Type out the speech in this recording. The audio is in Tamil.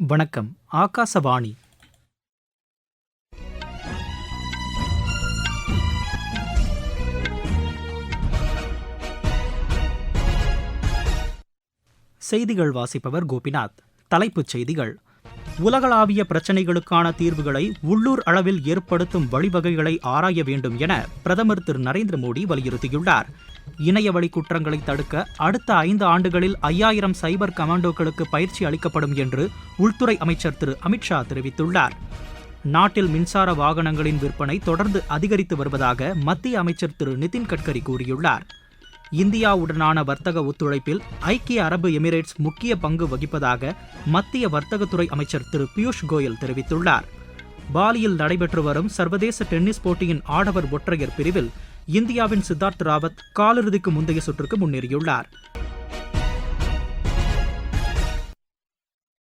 வணக்கம். ஆகாசவாணி. செய்திகள் வாசிப்பவர் கோபிநாத். தலைப்புச் செய்திகள். உலகளாவிய பிரச்சினைகளுக்கான தீர்வுகளை உள்ளூர் அளவில் ஏற்படுத்தும் வழிவகைகளை ஆராய வேண்டும் என பிரதமர் திரு நரேந்திர மோடி வலியுறுத்தியுள்ளார். இணையவழி குற்றங்களை தடுக்க அடுத்த 5 ஆண்டுகளில் 5000 சைபர் கமாண்டோக்களுக்கு பயிற்சி அளிக்கப்படும் என்று உள்துறை அமைச்சர் திரு அமித்ஷா தெரிவித்துள்ளார். நாட்டில் மின்சார வாகனங்களின் விற்பனை தொடர்ந்து அதிகரித்து வருவதாக மத்திய அமைச்சர் திரு நிதின் கட்கரி கூறியுள்ளார். இந்தியாவுடனான வர்த்தக ஒத்துழைப்பில் ஐக்கிய அரபு எமிரேட்ஸ் முக்கிய பங்கு வகிப்பதாக மத்திய வர்த்தகத்துறை அமைச்சர் திரு பியூஷ் கோயல் தெரிவித்துள்ளார். பாலியில் நடைபெற்று வரும் சர்வதேச டென்னிஸ் போட்டியின் ஆடவர் ஒற்றையர் பிரிவில் இந்தியாவின் சித்தார்த் ராவத் காலிறுதிக்கு முந்தைய சுற்றுக்கு முன்னேறியுள்ளார்.